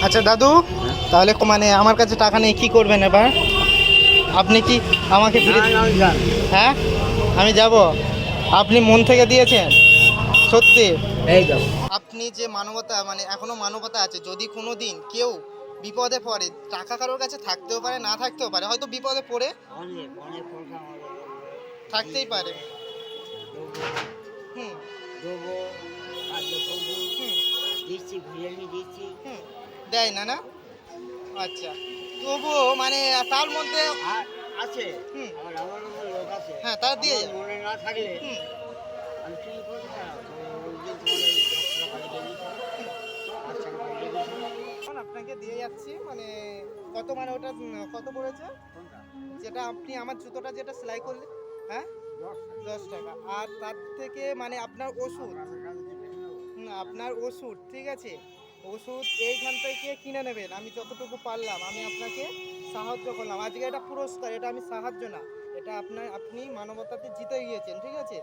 আচ্ছা দাদু, তাহলে মানে আমার কাছে টাকা নেই, কি করবেন এবার? আপনি কি আমাকে ফিরে? হ্যাঁ, আমি যাব। আপনি মন থেকে দিয়েছেন সত্যি? এই দাও। আপনি যে মানবতা, মানে এখনো মানবতা আছে, যদি কোনো দিন কেউ বিপদে পড়ে, টাকা কারোর কাছে থাকতেও পারে না থাকতেও পারে, হয়তো বিপদে পড়ে অনেক অনেক পয়সা থাকতেই পারে। হুম দেবো আর দেবো হুম দিচ্ছি, বিরিয়ানি দিচ্ছি। হুম দেয় না না? আচ্ছা, তবুও মানে তার মধ্যে আর আছে হুম আমার আমার নম্বর লোক আছে। হ্যাঁ, তার দিয়ে আমার যাবে। মনে না থাকলে হুম আমি কি করবো না, ওই যে তোমার ওই 10 টাকা পাঠিয়ে দিয়েছি, 5 টাকা পাঠিয়ে দিয়েছি। এখন আপনাকে দিয়ে যাচ্ছি, মানে কত, মানে ওটা কত পড়েছে? কোনটা? যেটা আপনি আমার জুতোটা যেটা সেলাই করলেন, হ্যাঁ 10 10 টাকা। টাকা। আর তার থেকে মানে আপনার ওষুধ, আপনাদের কাছে কি বেশি নেবো? আপনার ওষুধ, ঠিক আছে, ওষুধ এইখান থেকে কিনে নেবেন। আমি যতটুকু পারলাম আমি আপনাকে সাহায্য করলাম, আজকে এটা পুরস্কার, এটা আমি সাহায্য না, এটা আপনি মানবতাতে জিতে গিয়েছেন, ঠিক আছে?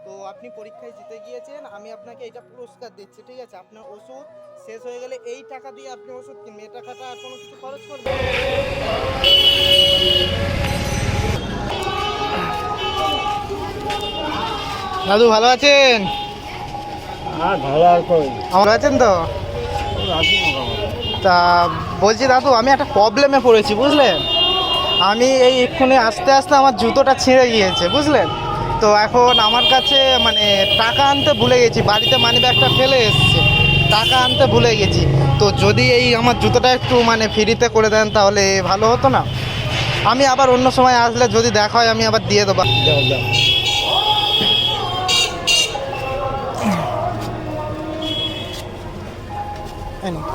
তো আপনি পরীক্ষায় জিতে গিয়েছেন, আমি আপনাকে এটা পুরস্কার দিচ্ছি, ঠিক আছে? আপনার ওষুধ শেষ হয়ে গেলে এই টাকা দিয়ে আপনি ওষুধ কিনবেন, এই টাকাটা আর কোনো কিছু খরচ করবেন। দাদু ভালো আছেন? আর ভালো আর কই ভালো আছেন তো? আছি মোটামুটি। তা বলছি দাদু, আমি একটা প্রবলেমে পড়েছি, বুঝলেন? আমি এই এক্ষুনি আস্তে আস্তে আমার জুতোটা ছিঁড়ে গিয়েছে, বুঝলেন? তো এখন আমার কাছে মানে টাকা আনতে ভুলে গেছি, বাড়িতে মানিব্যাগটা ফেলে এসেছে, টাকা আনতে ভুলে গেছি। তো যদি এই আমার জুতোটা একটু মানে ফ্রিতে করে দেন তাহলে ভালো হতো না? আমি আবার অন্য সময় আসলে যদি দেখা হয় আমি আবার দিয়ে দেবো। দাও দাও। এই নিন।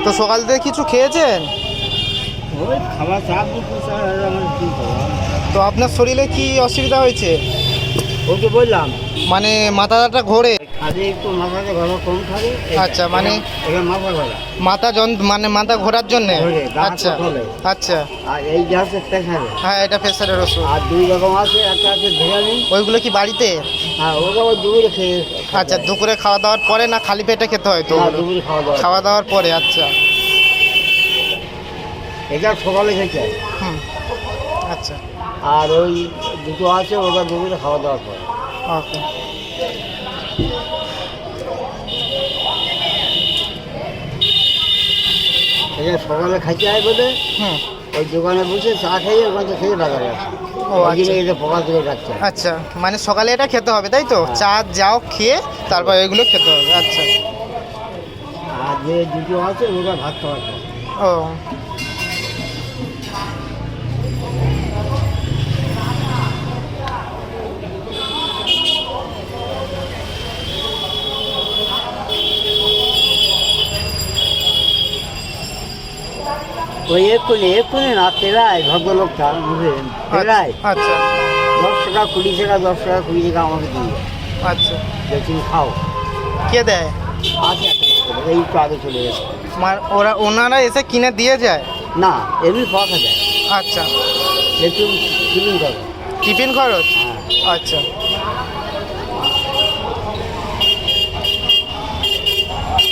তো সকাল থেকে কিছু খেয়েছেন? ওই খাবার চাপ দিচ্ছি স্যার, আর আমার কি খাবার। তো আপনার শরীরে কি অসুবিধা হয়েছে? ওকে বললাম মানে মাথাটা ঘোরে? আগে একটু মাথাতে ভালো কম খাবে। আচ্ছা, মানে এটা মাথা ভালো মাথা মানে মাথা ঘোরার জন্যে? ঘোরে, গা হাত আচ্ছা পা চলে। আচ্ছা। আর এই যে আছে প্রেশারে। হ্যাঁ, এটা প্রেসারের ওষুধ। আর 2 রকম আছে, একটা আছে ভিটামিন। ওইগুলো কি বাড়িতে? হ্যাঁ, ওটা আবার দুপুরে খেয়ে। আচ্ছা, দুপুরে খাওয়া দাওয়ার পরে না খালি পেটে খেতে হয় তো? না, ওগুলো দুপুরে খাওয়া দাওয়া। খাওয়া দাওয়ার পরে, আচ্ছা। এটা সকালে খেতে হয়। হুম আচ্ছা, আর ওই দুটো আছে, ওটা দুপুরে খাওয়া দাওয়ার পর। ওকে। এটা সকালে খাইতে হয় বলে হুম ওই দোকানে বসে চা খেয়ে ওখান থেকে খেয়ে টাকা যাচ্ছে। ও ওই জন্য আচ্ছা এটা পকা থেকে যাচ্ছে। আচ্ছা, মানে সকালে এটা খেতে হবে তাই তো? হ্যাঁ। চা যাও খেয়ে তারপর এগুলো খেতে হবে, আচ্ছা। আর যে দুটো আছে ওটা ভাত খাওয়ার পর। ও ওই এক্ষুনি এক্ষুনি না, তেরায় ভদ্রলোকটা বুঝলেন, তেরায় আচ্ছা 10 টাকা 20 টাকা, 10 টাকা 20 টাকা আমাকে দিয়ে আচ্ছা। যে তুমি খাও। কে দেয়? আছে একটা লোক, এই তো আগে চলে গেছে। ওনারা এসে কিনে দিয়ে যায়? না, এমনি পাওয়া যায়। আচ্ছা, একটু টিফিন করো। টিফিন খরচ? হ্যাঁ। আচ্ছা।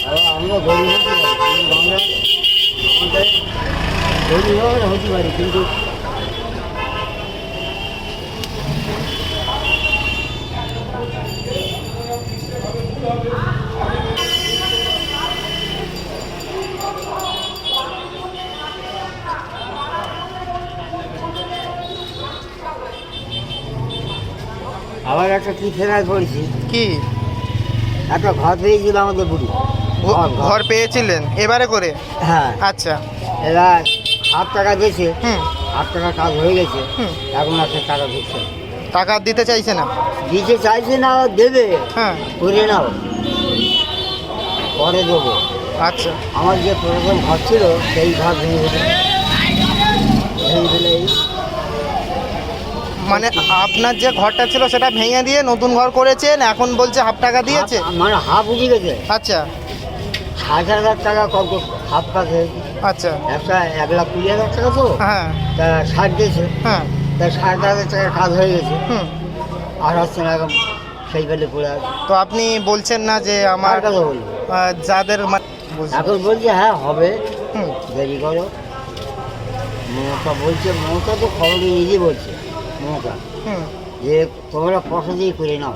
আর আমরা গরিব হতে পারি, কিন্তু আমরা আমাদের গরিব হতে পারি, কিন্তু আবার একটা কি ফেরায় পড়েছি, কি একটা ঘর পেয়েছিল আমাদের বুড়ি। ঘর পেয়েছিলেন এবারে করে? হ্যাঁ, আচ্ছা। এরা 7 টাকা দিয়েছে, হুম 8 টাকা কাজ হয়ে গেছে, হুম। এখন একটা টাকা দিচ্ছে না। টাকা দিতে চাইছে না? দিতে চাইছে না, দেবে, হ্যাঁ। করে নাও, পরে দেবো। আচ্ছা। আমার যে প্রথম ঘর ছিল সেই ঘর ভেঙে ফেলে, ভেঙে ফেলে মানে আপনার যে ঘরটা ছিল সেটা ভেঙে দিয়ে নতুন ঘর করেছেন, এখন বলছে হাফ টাকা দিয়েছে? মানে হাফ উঠে গেছে। আচ্ছা 60,000 টাকা কত হাফ কাজ হয়েছে। আচ্ছা। একটা 1,20,000 টাকা তো, হ্যাঁ তা 60 দিয়েছে, হ্যাঁ। তা 60,000 টাকার কাজ হয়ে গেছে, হুম। আর হচ্ছে না, এখন সেই ফেলে পড়ে আছে। তো আপনি বলছেন না যে আমার আমার কথা বলবো, যাদের বুঝলাম। এখন বলছে হ্যাঁ হবে, হুম দেরি করো। মমতা বলছে, মমতা তো খবরে নিজে বলছে, মমতা, হুম। যে তোমরা পয়সা দিয়ে করে নাও,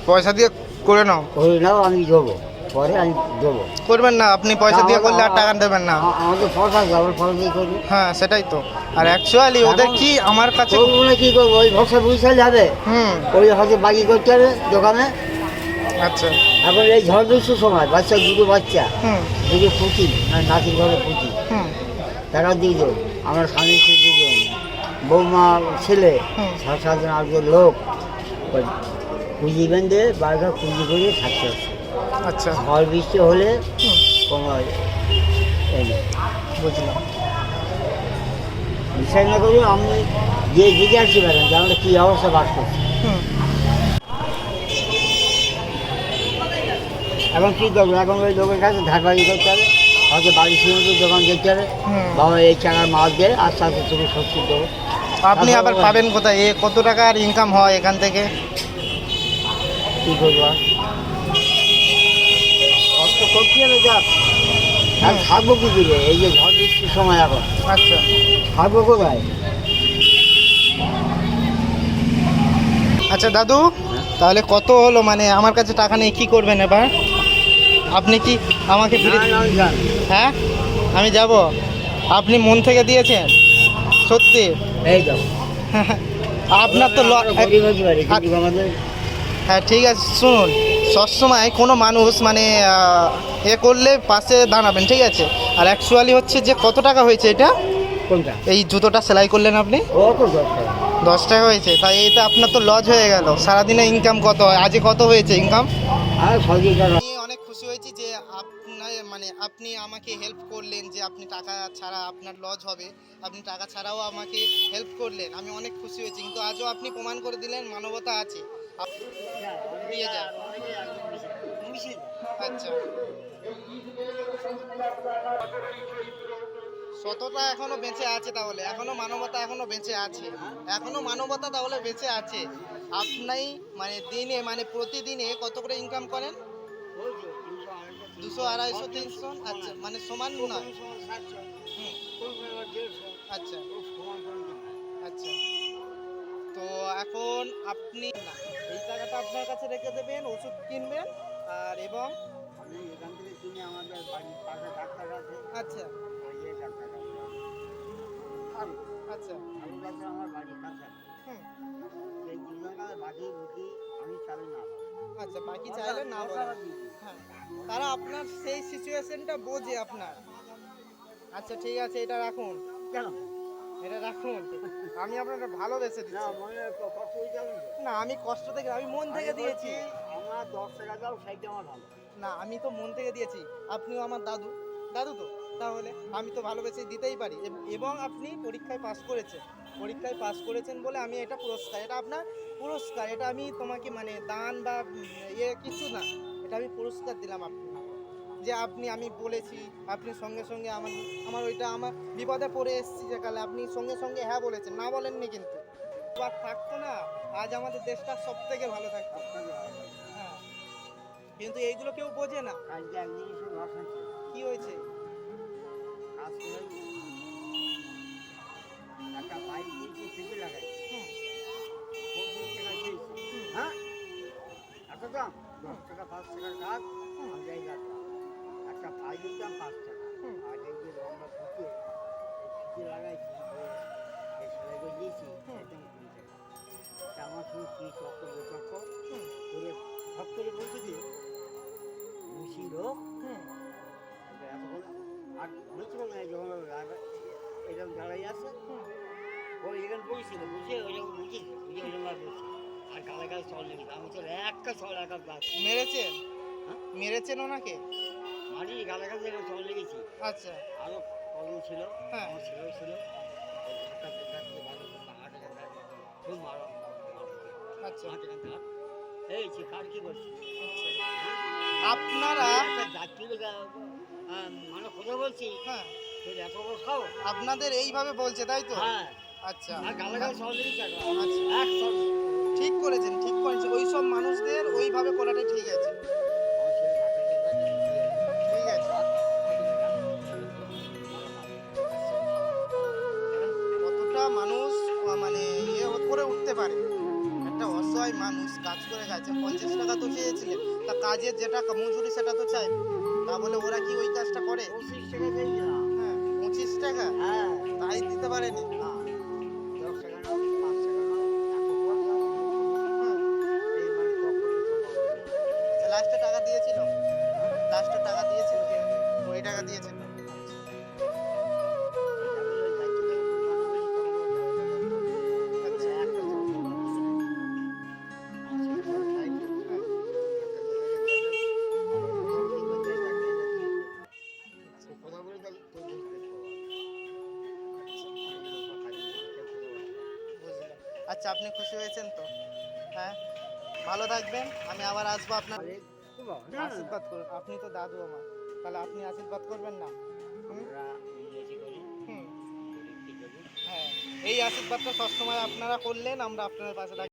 পয়সা দিয়ে করে নাও। করে নাও, আমি দেবো, পরে আমি দেবো। করবেন না আপনি, পয়সা দিয়ে করলে আর টাকা দেবেন না। আমাদের পয়সা আছে, আবার পয়সা দিয়ে করবো। হ্যাঁ সেটাই তো। আর অ্যাকচুয়ালি ওদের কি আমার কাছে করবো না, কী করবো, ওই ভরসা বুঝতে যাবে, হুম। ওই হয়তো বাকি করতে হবে দোকানে। আচ্ছা। এখন এই ঝড় বৃষ্টির সময় বাচ্চা, দুটো বাচ্চা, হুম দুটো পুঁতি, মানে নাতির ঘরে পুঁতি, হুম তারা দুজন, আমার স্বামী সে দুজন, বৌমা ছেলে, হুম। 7-8 8 লোক, ওই পুঁজি বেঁধে বারবার পুঁজি করে থাকতে হচ্ছে। আচ্ছা ঝড় বৃষ্টি হলে হুম কোনো এই নেই। বুঝলাম। বিশ্বাস না করুন, আমি যে দিকে আসতে পারেন যে আমরা কী অবস্থা বাস করছি। হুম এখন কী করবো, এখন ওই লোকের কাছে ধারবাড়ি করতে হবে, হয়তো বাড়ি সিমেন্টের দোকান দেখতে হবে, হুম। বাবা এই টাকার মাল দিয়ে আস্তে আস্তে তুমি সত্যি দেবো। আপনি আবার পাবেন কোথায়? কত টাকার ইনকাম হয় এখান থেকে? কী করবো আর? কষ্ট করতে হবে, যাক, আর থাকবো কী দিবে, এই যে ঝড় বৃষ্টির সময় এখন আচ্ছা। থাকবো কোথায়? আচ্ছা দাদু, তাহলে কত হলো? মানে আমার কাছে টাকা নেই, কি করবেন এবার? আপনি কি আমাকে ফিরে না, না, যান। হ্যাঁ আমি যাব? আপনি মন থেকে দিয়েছেন সত্যি? এই যাও, আপনার তো আমরা গরিব হতে পারি, কিন্তু আমাদের হ্যাঁ ঠিক আছে, শুনুন, সবসময় কোনো মানুষ মানে এ করলে পাশে দাঁড়াবেন, ঠিক আছে? আর অ্যাকচুয়ালি হচ্ছে যে কত টাকা হয়েছে এটা? কোনটা? এই জুতোটা সেলাই করলেন আপনি? ও তো 10 টাকা। 10 টাকা হয়েছে, তাই এটা আপনার তো লজ হয়ে গেল। সারাদিনে ইনকাম কত হয়? আজকে কত হয়েছে ইনকাম? আর 6 টাকা। আমি অনেক খুশি হয়েছি যে আপনার মানে আপনি আমাকে হেল্প করলেন, যে আপনি টাকা ছাড়া আপনার লজ হবে, আপনি টাকা ছাড়াও আমাকে হেল্প করলেন, আমি অনেক খুশি হয়েছি। কিন্তু আজও আপনি প্রমাণ করে দিলেন মানবতা আছে। দিয়ে যান। আচ্ছা, সততা এখনো বেঁচে আছে, তাহলে এখনো মানবতা এখনো বেঁচে আছে, এখনো মানবতা তাহলে বেঁচে আছে। আপনি মানে দিনে মানে প্রতিদিনে কত করে ইনকাম করেন? 200 250 300? আচ্ছা, মানে সমান না? হুম, আচ্ছা আচ্ছা। তো এখন আপনি না, এই টাকাটা আপনার কাছে রেখে দেবেন, ওষুধ কিনবেন আর এবং আমি এখান থেকে কিনে আমাদের বাড়ির পাশে ডাক্তার আছে, আচ্ছা ওই যে ডাক্তার আছে, আচ্ছা আমি কাছে আমার বাড়ির কাছে, হুম এই 2 টাকার বাকি বুকি আমি চালাই না। আচ্ছা, বাকি চাইলে না বলেন। হ্যাঁ, তারা আপনার সেই সিচুয়েশনটা বোঝে আপনার। আচ্ছা ঠিক আছে, এটা রাখুন, কেন? এটা রাখুন, আমি আপনাকে ভালোবেসে না, দিচ্ছি। মনে কষ্ট হয়ে যাবে তো। না, আমি কষ্ট থেকে, আমি মন থেকে দিয়েছি। আমার 10 টাকা দাও, সেইটা আমার ভালো। না, আমি তো মন থেকে দিয়েছি। আপনিও আমার দাদু, দাদু তো, তাহলে আমি তো ভালোবেসে দিতেই পারি। এবং আপনি পরীক্ষায় পাস করেছেন, পরীক্ষায় পাস করেছেন বলে আমি এটা পুরস্কার, এটা আপনার পুরস্কার, এটা আমি তোমাকে মানে দান বা কিছু না, এটা আমি পুরস্কার দিলাম আপনি, যে আপনি, আমি বলেছি, আপনি সঙ্গে সঙ্গে আমার আমার ওইটা আমার বিপদে পড়ে এসেছি যেকালে আপনি সঙ্গে সঙ্গে হ্যাঁ বলেছেন, না বলেননি কিন্তু। আর থাকতো না, আজ আমাদের দেশটা সব থেকে ভালো থাকতো। হ্যাঁ, কিন্তু এইগুলো কেউ বোঝে না। কালকে একদিন এসে লস হচ্ছে, কি হয়েছে? কাজ করে একটা বাইক দিয়েছি, ফিতে লাগাই, হুম 25 টাকা দিয়েছি। হুম হ্যাঁ, এত দাম? 10 টাকা 5 টাকার কাজ, আমি যাই রাখলাম। একটা পাইপের দাম 5 টাকা, হুম আর এই যে লম্বা ফিতে, এই ফিতে লাগাইছি, এই সেলাই করে দিয়েছি, হুম। একদম 20 টাকা। তা আমার শুধু কি চক্র এখানে বসেছিল, বসে ওই যখন বুঝি বুঝে ওই জন্য বসছি। আর গালে গালে চল লেগেছে, আমি চলে একটা চল একা গাছ মেরেছেন? হ্যাঁ মেরেছেন ওনাকে? মারি গালে গালে যেখানে চল লেগেছি। আচ্ছা। আরও কজন ছিল, হ্যাঁ। আমার ছেলেও ছিল, ওই ধাক্কা ধাক্কা দিয়ে ভালো হাট এখান থেকে খুব মারো আচ্ছা। হাট এখান থেকে এই সে কার কি করছি আপনারা একটা যাত্রী মানে কথা বলছি হ্যাঁ, তোর এত বড় খাও আপনাদের এইভাবে বলছে তাই তো? হ্যাঁ আচ্ছা। আর গালে গালে চল লেগেছে আচ্ছা। এক চল ঠিক করেছেন, ঠিক করেছেন। ওই সব মানুষদের ওইভাবে করাটাই ঠিক আছে। ঠিক আছে। কতটা মানুষ মানে ইয়ে করে উঠতে পারে? একটা অসহায় মানুষ কাজ করে গেছে, 50 টাকা তো চেয়েছিলেন, তা কাজের যেটা মজুরি সেটা তো চাই, তা বলে ওরা কি ওই কাজটা করে? 25 টাকা দিয়েছিলাম হ্যাঁ, 25 টাকা হ্যাঁ তাই দিতে পারেনি। না 10 টাকা নাও 5 টাকা নাও এত পয়সা হ্যাঁ, এই মানে লাস্টে টাকা দিয়েছিল? লাস্টে টাকা দিয়েছিল? 20 টাকা দিয়েছিল। আচ্ছা। বুঝলাম। আচ্ছা, আপনি খুশি হয়েছেন তো? হ্যাঁ, ভালো থাকবেন। আমি আবার আসবো আপনার। আশীর্বাদ করুন, আপনি তো দাদু আমার, তাহলে আপনি আশীর্বাদ করবেন না? হুম? হুম। হ্যাঁ, এই আশীর্বাদটা সবসময় আপনারা করলেন, আমরা আপনার পাশে থাকবো।